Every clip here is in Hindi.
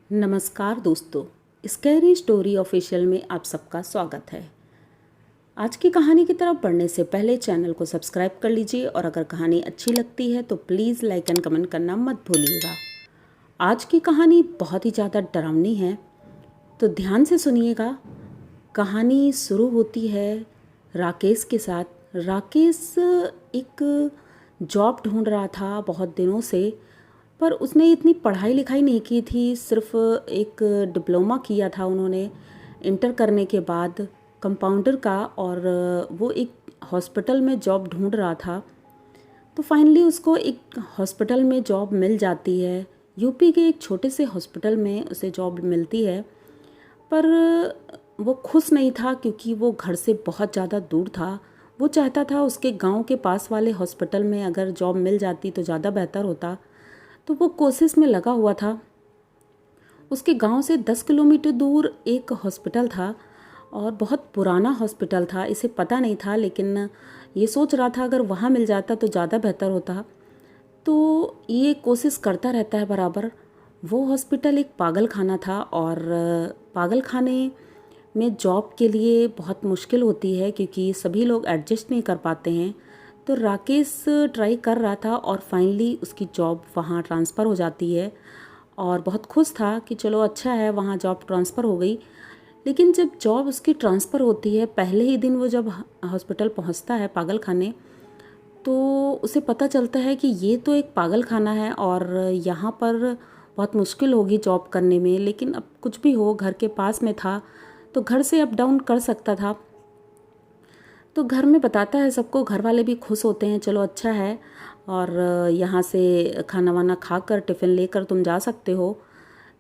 नमस्कार दोस्तों, स्कैरी स्टोरी ऑफिशियल में आप सबका स्वागत है। आज की कहानी की तरफ बढ़ने से पहले चैनल को सब्सक्राइब कर लीजिए और अगर कहानी अच्छी लगती है तो प्लीज़ लाइक एंड कमेंट करना मत भूलिएगा। आज की कहानी बहुत ही ज़्यादा डरावनी है, तो ध्यान से सुनिएगा। कहानी शुरू होती है राकेश के साथ। राकेश एक जॉब ढूंढ रहा था बहुत दिनों से, पर उसने इतनी पढ़ाई लिखाई नहीं की थी, सिर्फ एक डिप्लोमा किया था उन्होंने इंटर करने के बाद कंपाउंडर का, और वो एक हॉस्पिटल में जॉब ढूंढ रहा था। तो फाइनली उसको एक हॉस्पिटल में जॉब मिल जाती है। यूपी के एक छोटे से हॉस्पिटल में उसे जॉब मिलती है, पर वो खुश नहीं था क्योंकि वो घर से बहुत ज़्यादा दूर था। वो चाहता था उसके गांव के पास वाले हॉस्पिटल में अगर जॉब मिल जाती तो ज़्यादा बेहतर होता। तो वो कोशिश में लगा हुआ था। उसके गांव से 10 किलोमीटर दूर एक हॉस्पिटल था और बहुत पुराना हॉस्पिटल था। इसे पता नहीं था, लेकिन ये सोच रहा था अगर वहाँ मिल जाता तो ज़्यादा बेहतर होता। तो ये कोशिश करता रहता है बराबर। वो हॉस्पिटल एक पागल खाना था और पागल खाने में जॉब के लिए बहुत मुश्किल होती है क्योंकि सभी लोग एडजस्ट नहीं कर पाते हैं। तो राकेश ट्राई कर रहा था और फाइनली उसकी जॉब वहाँ ट्रांसफ़र हो जाती है और बहुत खुश था कि चलो अच्छा है, वहाँ जॉब ट्रांसफ़र हो गई। लेकिन जब जॉब उसकी ट्रांसफ़र होती है, पहले ही दिन वो जब हॉस्पिटल पहुँचता है पागल खाने, तो उसे पता चलता है कि ये तो एक पागल खाना है और यहाँ पर बहुत मुश्किल होगी जॉब करने में। लेकिन अब कुछ भी हो, घर के पास में था तो घर से अप डाउन कर सकता था। तो घर में बताता है सबको, घर वाले भी खुश होते हैं, चलो अच्छा है, और यहाँ से खाना वाना खा कर टिफ़िन लेकर तुम जा सकते हो।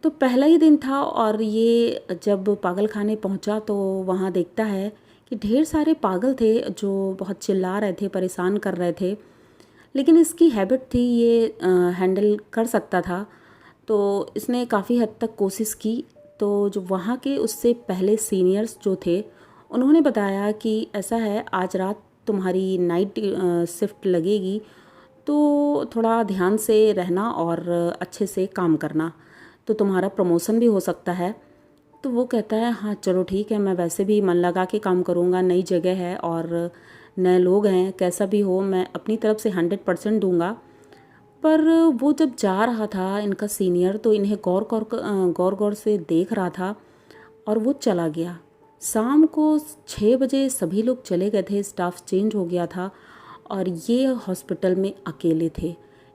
तो पहला ही दिन था और ये जब पागल खाने पहुँचा तो वहाँ देखता है कि ढेर सारे पागल थे जो बहुत चिल्ला रहे थे, परेशान कर रहे थे। लेकिन इसकी हैबिट थी, ये हैंडल कर सकता था। तो इसने काफ़ी हद तक कोशिश की। तो जो वहाँ के उससे पहले सीनियर्स जो थे, उन्होंने बताया कि ऐसा है, आज रात तुम्हारी नाइट शिफ्ट लगेगी, तो थोड़ा ध्यान से रहना और अच्छे से काम करना, तो तुम्हारा प्रमोशन भी हो सकता है। तो वो कहता है हाँ चलो ठीक है, मैं वैसे भी मन लगा के काम करूँगा, नई जगह है और नए लोग हैं, कैसा भी हो मैं अपनी तरफ से 100% दूंगा। पर वो जब जा रहा था इनका सीनियर, तो इन्हें गौर गौर से देख रहा था और वो चला गया। शाम को 6 बजे सभी लोग चले गए थे, स्टाफ चेंज हो गया था और ये हॉस्पिटल में अकेले थे।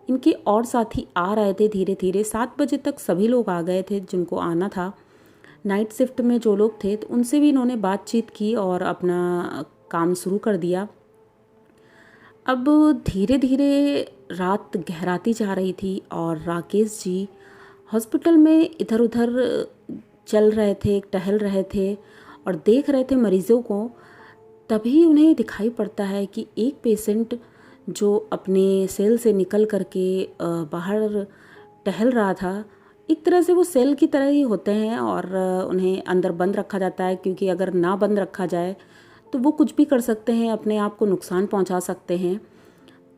इनके और साथी आ रहे थे धीरे धीरे। 7 बजे तक सभी लोग आ गए थे जिनको आना था। नाइट शिफ्ट में जो लोग थे तो उनसे भी इन्होंने बातचीत की और अपना काम शुरू कर दिया। अब धीरे धीरे रात गहराती जा रही थी और राकेश जी हॉस्पिटल में इधर उधर चल रहे थे, टहल रहे थे और देख रहे थे मरीज़ों को। तभी उन्हें दिखाई पड़ता है कि एक पेशेंट जो अपने सेल से निकल करके बाहर टहल रहा था। एक तरह से वो सेल की तरह ही होते हैं और उन्हें अंदर बंद रखा जाता है, क्योंकि अगर ना बंद रखा जाए तो वो कुछ भी कर सकते हैं, अपने आप को नुकसान पहुंचा सकते हैं।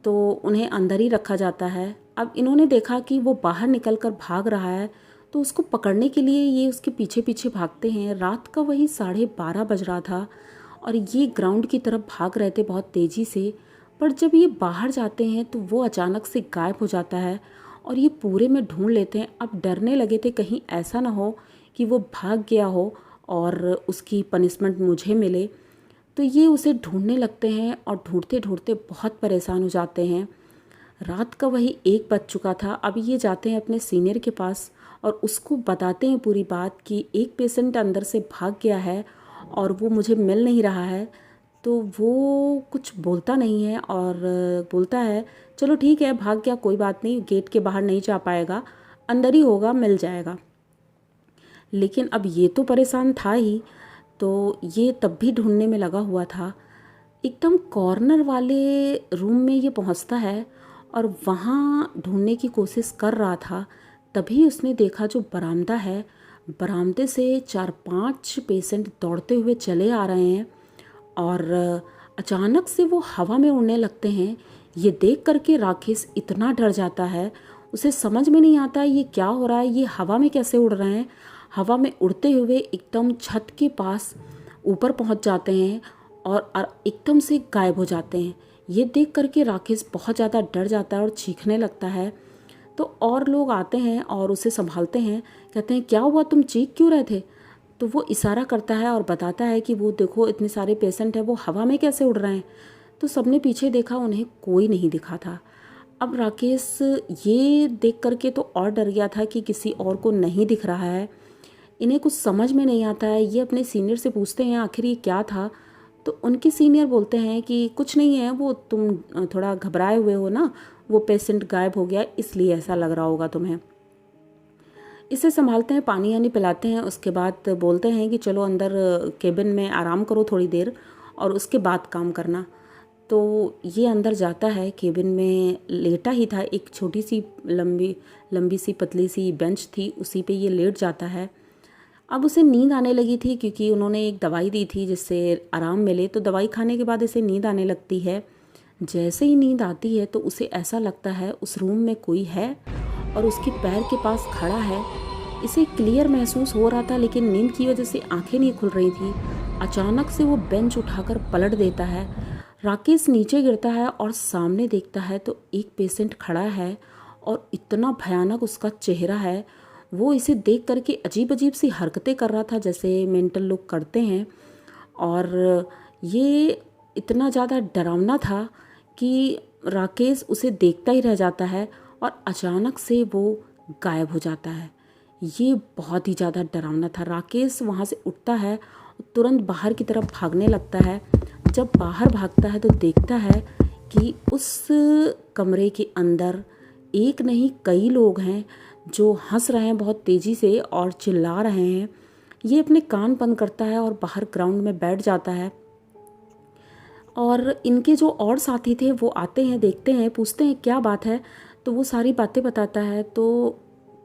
तो उन्हें अंदर ही रखा जाता है। अब इन्होंने देखा कि वो बाहर निकल कर भाग रहा है, तो उसको पकड़ने के लिए ये उसके पीछे पीछे भागते हैं। रात का वही 12:30 बज रहा था और ये ग्राउंड की तरफ भाग रहे थे बहुत तेज़ी से। पर जब ये बाहर जाते हैं तो वो अचानक से गायब हो जाता है और ये पूरे में ढूंढ लेते हैं। अब डरने लगे थे कहीं ऐसा ना हो कि वो भाग गया हो और उसकी पनिशमेंट मुझे मिले। तो ये उसे ढूंढने लगते हैं और ढूंढते ढूंढते बहुत परेशान हो जाते हैं। रात का वही 1 बज चुका था। अब ये जाते हैं अपने सीनियर के पास और उसको बताते हैं पूरी बात कि एक पेशेंट अंदर से भाग गया है और वो मुझे मिल नहीं रहा है। तो वो कुछ बोलता नहीं है और बोलता है चलो ठीक है, भाग गया कोई बात नहीं, गेट के बाहर नहीं जा पाएगा, अंदर ही होगा, मिल जाएगा। लेकिन अब ये तो परेशान था ही, तो ये तब भी ढूंढने में लगा हुआ था। एकदम कॉर्नर वाले रूम में ये पहुंचता है और वहाँ ढूंढने की कोशिश कर रहा था। तभी उसने देखा जो बरामदा है, बरामदे से 4-5 पेशेंट दौड़ते हुए चले आ रहे हैं और अचानक से वो हवा में उड़ने लगते हैं। ये देख करके राकेश इतना डर जाता है, उसे समझ में नहीं आता ये क्या हो रहा है, ये हवा में कैसे उड़ रहे हैं। हवा में उड़ते हुए एकदम छत के पास ऊपर पहुंच जाते हैं और एकदम से गायब हो जाते हैं। ये देख करके राकेश बहुत ज़्यादा डर जाता है और चीखने लगता है। तो और लोग आते हैं और उसे संभालते हैं, कहते हैं क्या हुआ, तुम चीख क्यों रहे थे। तो वो इशारा करता है और बताता है कि वो देखो इतने सारे पेशेंट हैं, वो हवा में कैसे उड़ रहे हैं। तो सबने पीछे देखा, उन्हें कोई नहीं दिखा था। अब राकेश ये देख करके तो और डर गया था कि किसी और को नहीं दिख रहा है। इन्हें कुछ समझ में नहीं आता है। ये अपने सीनियर से पूछते हैं आखिर ये क्या था। तो उनके सीनियर बोलते हैं कि कुछ नहीं है, वो तुम थोड़ा घबराए हुए हो ना, वो पेशेंट गायब हो गया इसलिए ऐसा लग रहा होगा तुम्हें। इसे संभालते हैं, पानी यानी पिलाते हैं। उसके बाद बोलते हैं कि चलो अंदर केबिन में आराम करो थोड़ी देर और उसके बाद काम करना। तो ये अंदर जाता है, केबिन में लेटा ही था, एक छोटी सी लंबी सी पतली सी बेंच थी, उसी पे ये लेट जाता है। अब उसे नींद आने लगी थी क्योंकि उन्होंने एक दवाई दी थी जिससे आराम मिले। तो दवाई खाने के बाद इसे नींद आने लगती है। जैसे ही नींद आती है तो उसे ऐसा लगता है उस रूम में कोई है और उसके पैर के पास खड़ा है। इसे क्लियर महसूस हो रहा था लेकिन नींद की वजह से आंखें नहीं खुल रही थी। अचानक से वो बेंच उठाकर पलट देता है। राकेश नीचे गिरता है और सामने देखता है तो एक पेशेंट खड़ा है और इतना भयानक उसका चेहरा है। वो इसे देख करके अजीब अजीब सी हरकतें कर रहा था जैसे मेंटल लोग करते हैं। और ये इतना ज़्यादा डरावना था कि राकेश उसे देखता ही रह जाता है और अचानक से वो गायब हो जाता है। ये बहुत ही ज़्यादा डरावना था। राकेश वहाँ से उठता है, तुरंत बाहर की तरफ भागने लगता है। जब बाहर भागता है तो देखता है कि उस कमरे के अंदर एक नहीं कई लोग हैं जो हंस रहे हैं बहुत तेज़ी से और चिल्ला रहे हैं। ये अपने कान बंद करता है और बाहर ग्राउंड में बैठ जाता है। और इनके जो और साथी थे वो आते हैं, देखते हैं, पूछते हैं क्या बात है। तो वो सारी बातें बताता है। तो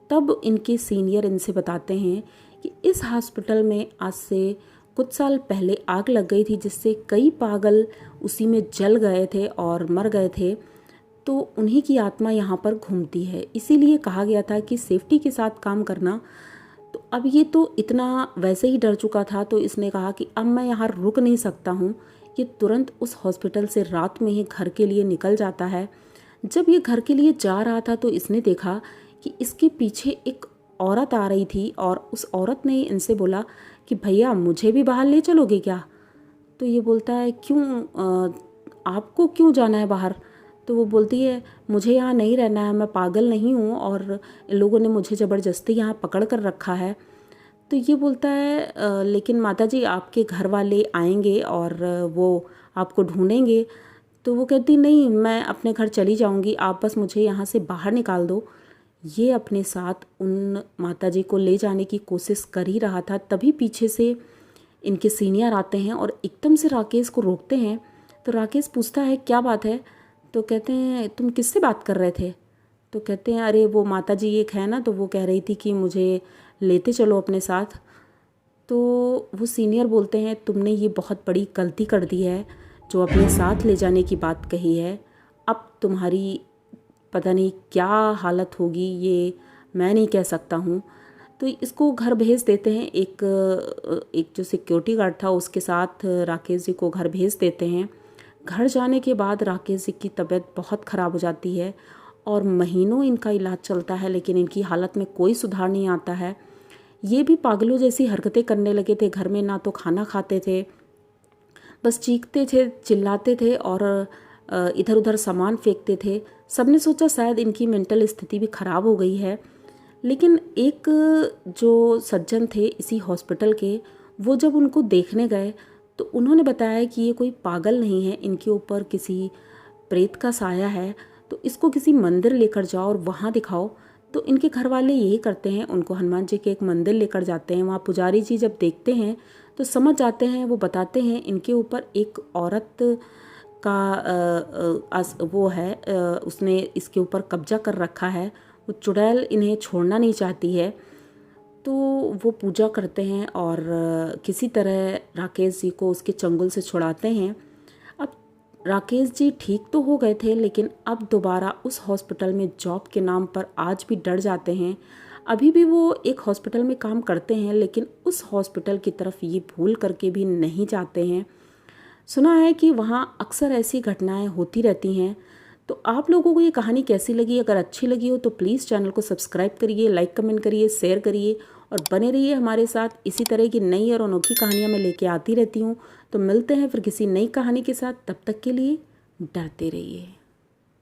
तब इनके सीनियर इनसे बताते हैं कि इस हॉस्पिटल में आज से कुछ साल पहले आग लग गई थी जिससे कई पागल उसी में जल गए थे और मर गए थे। तो उन्हीं की आत्मा यहाँ पर घूमती है, इसीलिए कहा गया था कि सेफ्टी के साथ काम करना। तो अब ये तो इतना वैसे ही डर चुका था तो इसने कहा कि अब मैं यहाँ रुक नहीं सकता हूँ। ये तुरंत उस हॉस्पिटल से रात में ही घर के लिए निकल जाता है। जब ये घर के लिए जा रहा था तो इसने देखा कि इसके पीछे एक औरत आ रही थी और उस औरत ने इनसे बोला कि भैया मुझे भी बाहर ले चलोगे क्या। तो ये बोलता है क्यों, आपको क्यों जाना है बाहर। तो वो बोलती है मुझे यहाँ नहीं रहना है, मैं पागल नहीं हूँ और इन लोगों ने मुझे ज़बरदस्ती यहाँ पकड़ कर रखा है। तो ये बोलता है लेकिन माताजी आपके घर वाले आएंगे और वो आपको ढूंढेंगे। तो वो कहती नहीं, मैं अपने घर चली जाऊंगी, आप बस मुझे यहाँ से बाहर निकाल दो। ये अपने साथ उन माताजी को ले जाने की कोशिश कर ही रहा था, तभी पीछे से इनके सीनियर आते हैं और एकदम से राकेश को रोकते हैं। तो राकेश पूछता है क्या बात है। तो कहते हैं तुम किससे बात कर रहे थे। तो कहते हैं अरे वो माताजी एक है ना, तो वो कह रही थी कि मुझे लेते चलो अपने साथ। तो वो सीनियर बोलते हैं तुमने ये बहुत बड़ी गलती कर दी है जो अपने साथ ले जाने की बात कही है। अब तुम्हारी पता नहीं क्या हालत होगी, ये मैं नहीं कह सकता हूँ। तो इसको घर भेज देते हैं। एक जो सिक्योरिटी गार्ड था उसके साथ राकेश जी को घर भेज देते हैं। घर जाने के बाद राकेश जी की तबीयत बहुत ख़राब हो जाती है और महीनों इनका इलाज चलता है लेकिन इनकी हालत में कोई सुधार नहीं आता है। ये भी पागलों जैसी हरकतें करने लगे थे। घर में ना तो खाना खाते थे, बस चीखते थे, चिल्लाते थे और इधर उधर सामान फेंकते थे। सबने सोचा शायद इनकी मेंटल स्थिति भी ख़राब हो गई है। लेकिन एक जो सज्जन थे इसी हॉस्पिटल के, वो जब उनको देखने गए तो उन्होंने बताया कि ये कोई पागल नहीं है, इनके ऊपर किसी प्रेत का साया है, तो इसको किसी मंदिर लेकर जाओ और वहाँ दिखाओ। तो इनके घर वाले यही करते हैं, उनको हनुमान जी के एक मंदिर लेकर जाते हैं। वहाँ पुजारी जी जब देखते हैं तो समझ जाते हैं, वो बताते हैं इनके ऊपर एक औरत का वो है, उसने इसके ऊपर कब्जा कर रखा है, वो चुड़ैल इन्हें छोड़ना नहीं चाहती है। तो वो पूजा करते हैं और किसी तरह राकेश जी को उसके चंगुल से छुड़ाते हैं। अब राकेश जी ठीक तो हो गए थे, लेकिन अब दोबारा उस हॉस्पिटल में जॉब के नाम पर आज भी डर जाते हैं। अभी भी वो एक हॉस्पिटल में काम करते हैं, लेकिन उस हॉस्पिटल की तरफ ये भूल करके भी नहीं जाते हैं। सुना है कि वहाँ अक्सर ऐसी घटनाएं होती रहती हैं। तो आप लोगों को ये कहानी कैसी लगी? अगर अच्छी लगी हो तो प्लीज़ चैनल को सब्सक्राइब करिए, लाइक कमेंट करिए, शेयर करिए और बने रहिए हमारे साथ। इसी तरह की नई और अनोखी कहानियाँ मैं लेके आती रहती हूँ। तो मिलते हैं फिर किसी नई कहानी के साथ। तब तक के लिए डरते रहिए।